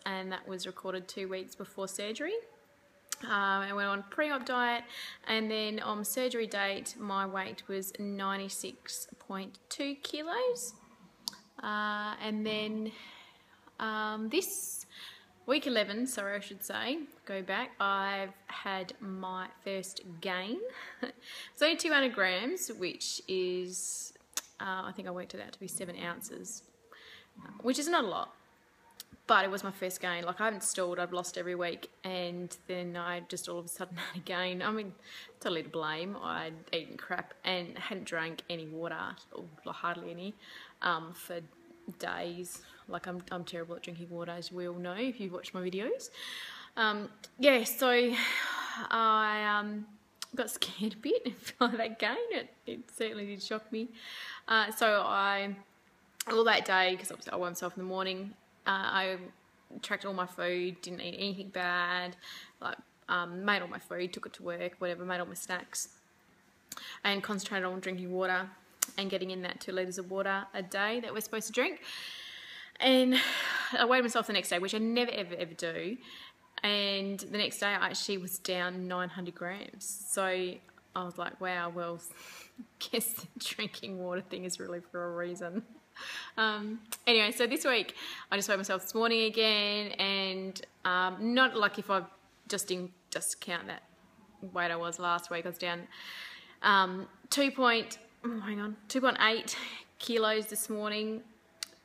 and that was recorded 2 weeks before surgery. I went on pre-op diet, and then on surgery date my weight was 96.2 kilos. And then this week 11, sorry I should say, go back, I've had my first gain. It's only 200 grams, which is, I think I worked it out to be 7 ounces, which is not a lot. But it was my first gain. Like, I haven't stalled, I've lost every week, and then I just all of a sudden had a gain. I mean, totally to blame. I'd eaten crap and hadn't drank any water, or hardly any, for days. Like, I'm terrible at drinking water, as we all know if you've watched my videos. Yeah, so I got scared a bit by that gain. It certainly did shock me. So all that day, because obviously I woke myself in the morning, I tracked all my food, didn't eat anything bad, like made all my food, took it to work, whatever, made all my snacks, and concentrated on drinking water and getting in that 2 litres of water a day that we're supposed to drink. And I weighed myself the next day, which I never ever do, and the next day I actually was down 900 grams. So I was like, wow, well, guess the drinking water thing is really for a reason. Anyway, so this week I just weighed myself this morning again, and not like if I just count that weight I was last week, I was down 2.8 kilos this morning.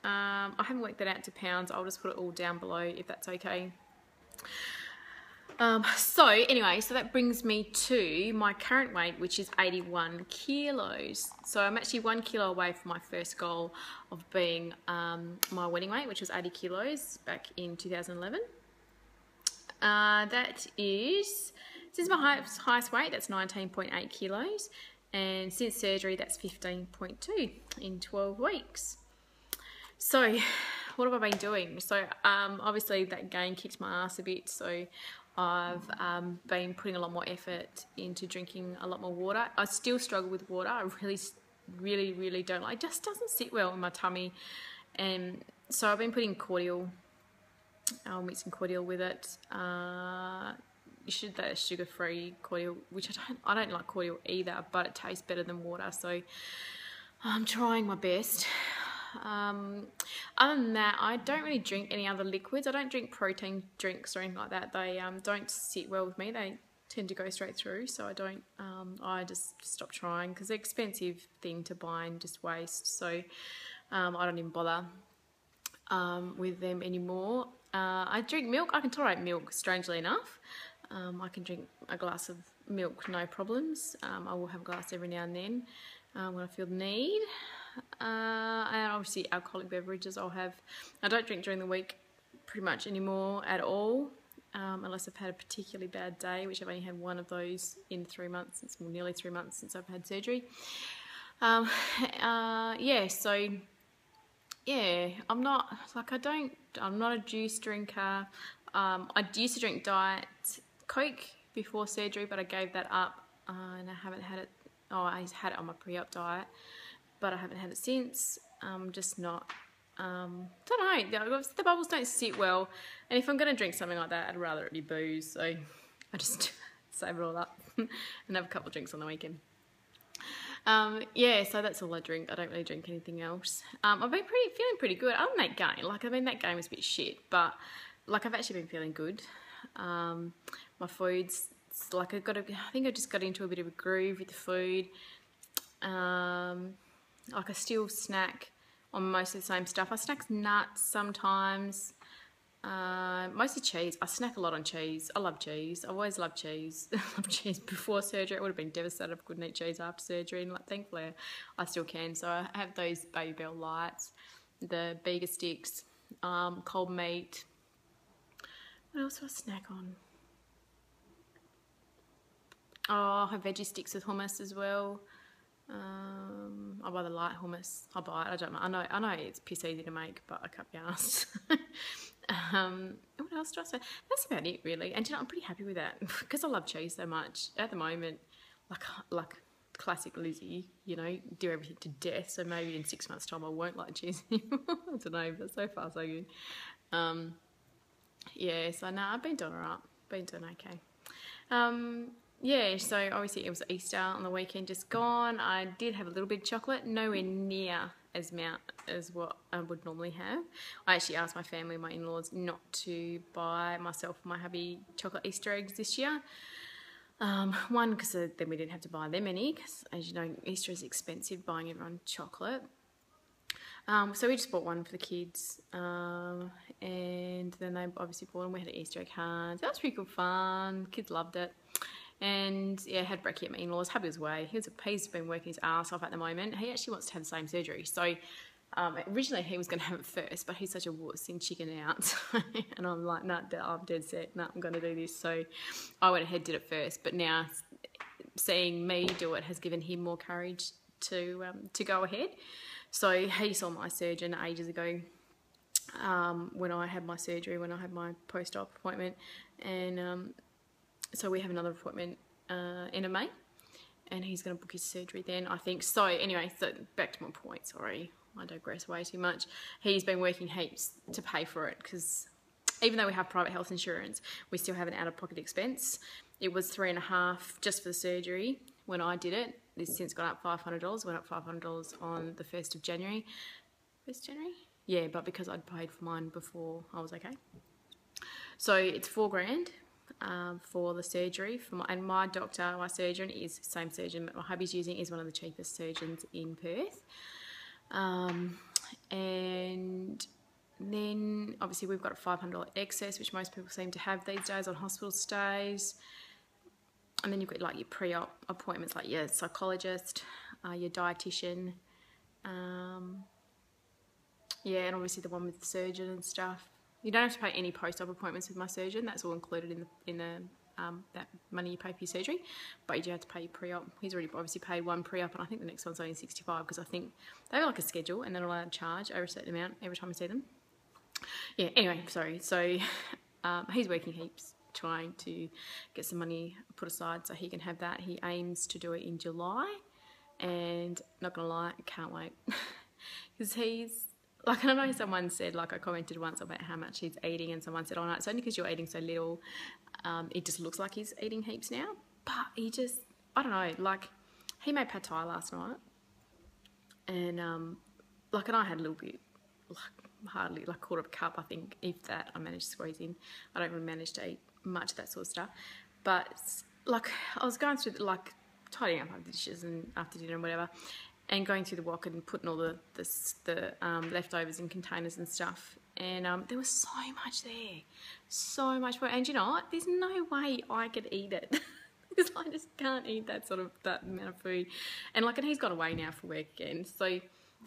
I haven't worked that out to pounds. I'll just put it all down below if that's okay. So anyway, so that brings me to my current weight, which is 81 kilos. So I'm actually 1 kilo away from my first goal of being my wedding weight, which was 80 kilos back in 2011. This is my highest weight, that's 19.8 kilos. And since surgery, that's 15.2 in 12 weeks. So what have I been doing? So obviously that gain kicked my ass a bit, so I've been putting a lot more effort into drinking a lot more water. I still struggle with water. I really don't like it. Just doesn't sit well in my tummy. And so I've been putting cordial, mixing cordial with it. That sugar-free cordial, which I don't like cordial either, but it tastes better than water, so I'm trying my best. Other than that, I don't really drink any other liquids. I don't drink protein drinks or anything like that. They don't sit well with me. They tend to go straight through, so I don't. I just stop trying because they're an expensive thing to buy and just waste. So I don't even bother with them anymore. I drink milk. I can tolerate milk, strangely enough. I can drink a glass of milk, no problems. I will have a glass every now and then when I feel the need. And obviously alcoholic beverages I'll have. I don't drink during the week pretty much anymore at all, unless I've had a particularly bad day, which I've only had one of those in 3 months. It's nearly 3 months since I've had surgery. Yeah, so yeah, I'm not a juice drinker. I used to drink Diet Coke before surgery, but I gave that up, and I haven't had it. Oh, I had it on my pre-op diet, but I haven't had it since. Just not, don't know, the bubbles don't sit well, and if I'm going to drink something like that, I'd rather it be booze, so I just save it all up and have a couple of drinks on the weekend. Yeah, so that's all I drink. I don't really drink anything else. I've been feeling pretty good. Other than that game, that game was a bit shit, but like I've actually been feeling good. My food's like I think I just got into a bit of a groove with the food. Like I still snack on most of the same stuff. I snack nuts sometimes. Mostly cheese. I snack a lot on cheese. I love cheese. I always loved cheese. I loved cheese before surgery. I would have been devastated if I couldn't eat cheese after surgery, and like thankfully I still can. So I have those Baby Bell Lights, the Bega sticks, cold meat. What else do I snack on? Oh, I have veggie sticks with hummus as well. I buy the light hummus. I buy it. I don't know. I know it's piss easy to make, but I can't be arsed. What else do I say? That's about it, really. And you know, I'm pretty happy with that because I love cheese so much. At the moment, like classic Lizzie, you know, do everything to death. So maybe in 6 months' time, I won't like cheese anymore. I don't know, but so far so good. yeah, so no, I've been doing all right. Been doing okay. Yeah, so obviously it was Easter on the weekend just gone. I did have a little bit of chocolate, nowhere near as what I would normally have. I actually asked my family, my in-laws, not to buy myself and my hubby chocolate Easter eggs this year. One, because then we didn't have to buy them any, because as you know, Easter is expensive, buying everyone chocolate. So we just bought one for the kids, and then they obviously bought them. We had an Easter egg hunt. That was pretty good fun. Kids loved it. And yeah, had brekkie at my in-laws. Hubby was away. He's been working his ass off at the moment. He actually wants to have the same surgery. So originally he was going to have it first, but he's such a wuss and chicken out. And I'm like, nah, I'm dead set. Nah, I'm going to do this. So I went ahead, did it first. But now seeing me do it has given him more courage to go ahead. So he saw my surgeon ages ago when I had my surgery, when I had my post-op appointment. And so we have another appointment end of May, and he's going to book his surgery then, I think. So anyway, so back to my point, sorry, I digress way too much. He's been working heaps to pay for it, because even though we have private health insurance, we still have an out-of-pocket expense. It was $3.5 just for the surgery when I did it. It's since gone up $500, went up $500 on the 1st of January. 1st January? Yeah, but because I'd paid for mine before, I was okay. So it's $4,000. For the surgery, and my doctor, my surgeon is the same surgeon that my hubby's using, is one of the cheapest surgeons in Perth. And then obviously we've got a $500 excess, which most people seem to have these days on hospital stays. And then you've got like your pre-op appointments, like your psychologist, your dietitian, yeah, and obviously the one with the surgeon and stuff. You don't have to pay any post-op appointments with my surgeon. That's all included in the that money you pay for your surgery. But you do have to pay your pre-op. He's already obviously paid one pre-op, and I think the next one's only $65, because I think they have like a schedule and they're allowed to charge over a certain amount every time I see them. Yeah, anyway, sorry. So he's working heaps trying to get some money put aside so he can have that. He aims to do it in July, and not going to lie, I can't wait. Because he's... Like, I know someone said, like, I commented once about how much he's eating, and someone said, oh, no, it's only because you're eating so little. It just looks like he's eating heaps now. But he just, I don't know, like, he made pad thai last night. And, like, and I had a little bit, like, hardly, like, quarter of a cup, I think, if that, I managed to squeeze in. I don't really manage to eat much of that sort of stuff. But, like, I was going through, like, tidying up the dishes and after dinner and whatever, and going through the wok and putting all the leftovers in containers and stuff. And there was so much there. So much more. And you know what? There's no way I could eat it. Because I just can't eat that amount of food. And like, and he's gone away now for work again. So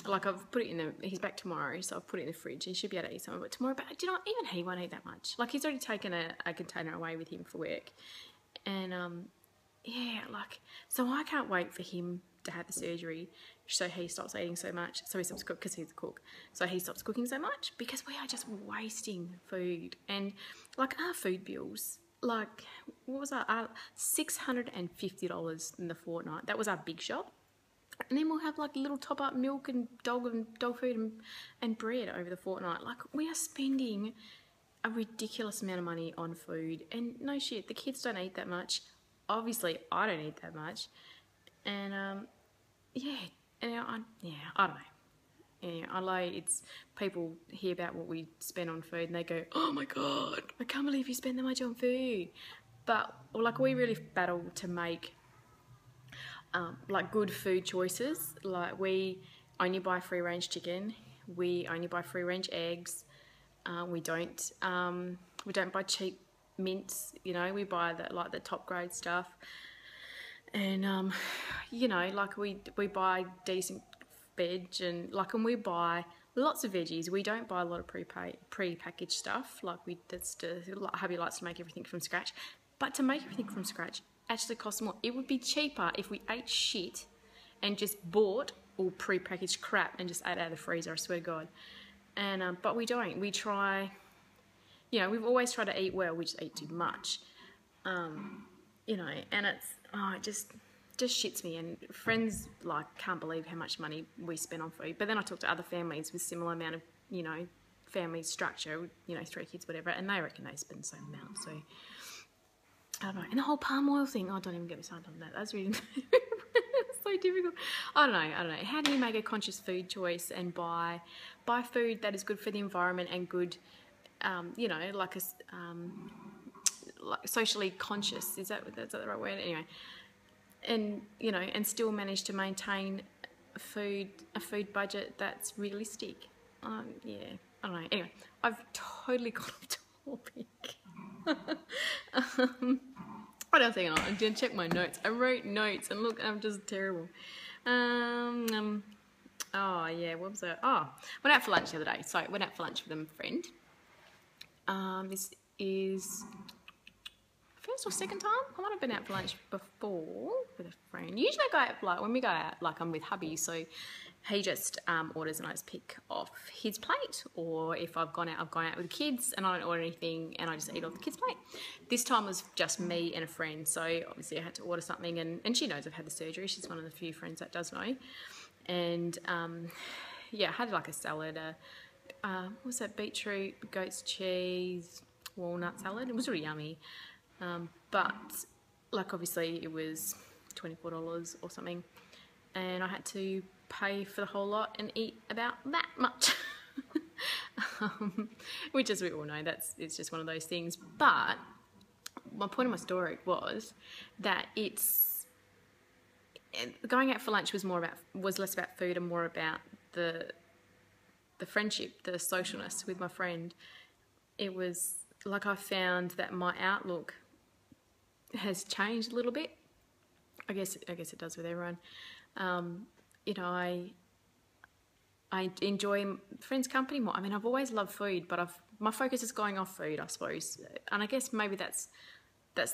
like, I've put it in he's back tomorrow, so I've put it in the fridge. He should be able to eat some of it tomorrow. But do you know what? Even he won't eat that much. Like, he's already taken a container away with him for work. And yeah, like, so I can't wait for him to have the surgery so he stops eating so much, so he stops cooking, because he's a cook, so he stops cooking so much, because we are just wasting food. And like, our food bills, like, what was our $650 in the fortnight. That was our big shop. And then we'll have like little top up milk and dog food and bread over the fortnight. Like, we are spending a ridiculous amount of money on food. And no shit, the kids don't eat that much. Obviously, I don't eat that much. And yeah, and I don't know. Yeah, I know it's people hear about what we spend on food and they go, oh my God, I can't believe you spend that much on food. But like, we really battle to make like good food choices. Like, we only buy free range chicken, we only buy free range eggs. We don't buy cheap mints. You know, we buy the top grade stuff. And you know, like, we buy decent veg, and like, and we buy lots of veggies. We don't buy a lot of pre-packaged stuff. Like, hubby likes to make everything from scratch. But to make everything from scratch actually costs more. It would be cheaper if we ate shit and just bought all pre-packaged crap and just ate out of the freezer, I swear to God. And but we don't. We try, you know, we've always tried to eat well. We just eat too much. You know, and it just shits me. And friends, like, can't believe how much money we spend on food. But then I talk to other families with similar amount of, you know, family structure, you know, 3 kids, whatever, and they reckon they spend the same amount. So I don't know. And the whole palm oil thing, oh, don't even get me started on that. That's really it's so difficult. I don't know. How do you make a conscious food choice and buy food that is good for the environment and good, you know, like like socially conscious? Is that the right word? Anyway, and you know, and still manage to maintain a food budget that's realistic. Yeah, I don't know. Anyway, I've totally got off topic. What else hang on? I'm gonna check my notes. I wrote notes and look, I'm just terrible. Oh yeah, what was that? Oh, went out for lunch the other day. So went out for lunch with a friend. This is first or second time. I might have been out for lunch before with a friend. Usually I go out, like when we go out, like I'm with hubby, so he just orders and I just pick off his plate, or if I've gone out with the kids and I don't order anything and I just eat off the kids' plate. This time was just me and a friend, so obviously I had to order something, and she knows I've had the surgery. She's one of the few friends that does know. And yeah, I had like a salad, what was that, beetroot, goat's cheese, walnut salad. It was really yummy. But like obviously it was $24 or something, and I had to pay for the whole lot and eat about that much. Which, as we all know, it's just one of those things. But my point of my story was that going out for lunch was less about food and more about the friendship, the socialness with my friend. It was like I found that my outlook has changed a little bit. I guess it does with everyone. You know, I enjoy friends' company more. I mean, I've always loved food, but my focus is going off food, I suppose. And I guess maybe that's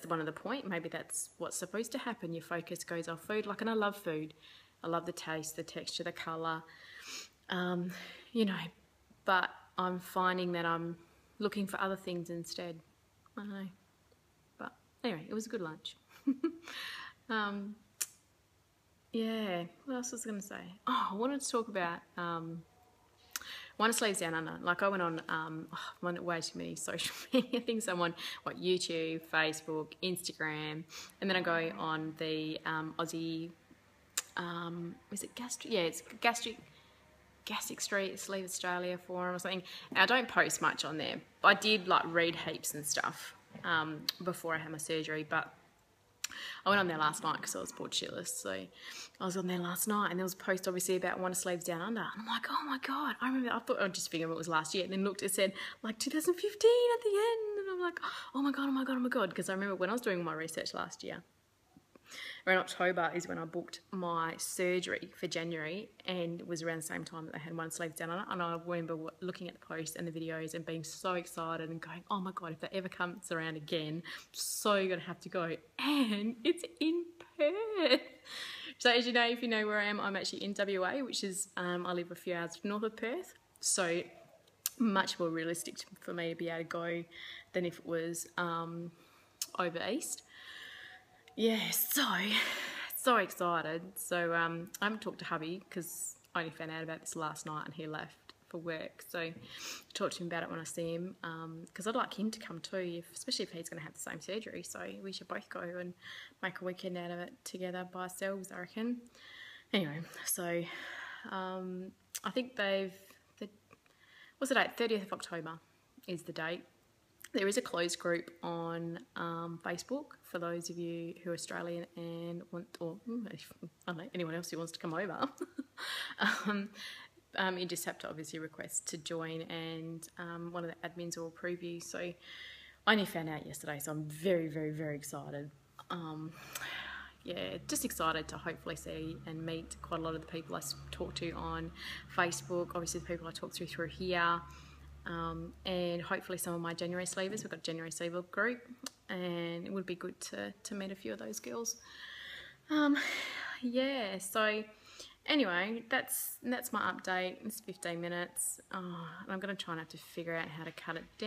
one of the point. Maybe that's what's supposed to happen. Your focus goes off food. Like, and I love food. I love the taste, the texture, the colour. You know, but I'm finding that I'm looking for other things instead. I don't know. But anyway, it was a good lunch. Yeah, what else was I going to say? Oh, I wanted to talk about One Sleeves Down Under. Like, I went on, I'm on way too many social media things. I'm on, YouTube, Facebook, Instagram, and then I go on the Aussie, is it Gastric? Yeah, it's Gastric Sleeve Australia forum or something. And I don't post much on there. I did, like, read heaps and stuff before I had my surgery, but I went on there last night because I was bored shitless. So I was on there last night, and there was a post obviously about One Sleeves Down Under. And I'm like, oh my God, I remember, I thought, I just figured it was last year, and then looked, it said like 2015 at the end. And I'm like, oh my God. Because I remember when I was doing my research last year, around October is when I booked my surgery for January, and it was around the same time that they had One Sleeves Down Under. And I remember looking at the posts and the videos and being so excited and going, oh my God, if that ever comes around again, I'm so going to have to go. And it's in Perth. So as you know, if you know where I am, I'm actually in WA, which is, I live a few hours north of Perth. So much more realistic for me to be able to go than if it was over east. Yeah, so excited. So I haven't talked to hubby because I only found out about this last night and he left for work. So I'll talk to him about it when I see him, because I'd like him to come too, especially if he's going to have the same surgery. So we should both go and make a weekend out of it together by ourselves, I reckon. Anyway, so I think what's the date? 30th of October is the date. There is a closed group on Facebook for those of you who are Australian and want, or I don't know, anyone else who wants to come over. You just have to obviously request to join, and one of the admins will approve you. So I only found out yesterday, so I'm very, very, very excited. Yeah, just excited to hopefully see and meet quite a lot of the people I talk to on Facebook, obviously the people I talk through here. And hopefully some of my January sleevers. We've got a January sleever group, and it would be good to meet a few of those girls. Yeah, so anyway, that's my update. It's 15 minutes. And I'm going to try and have to figure out how to cut it down.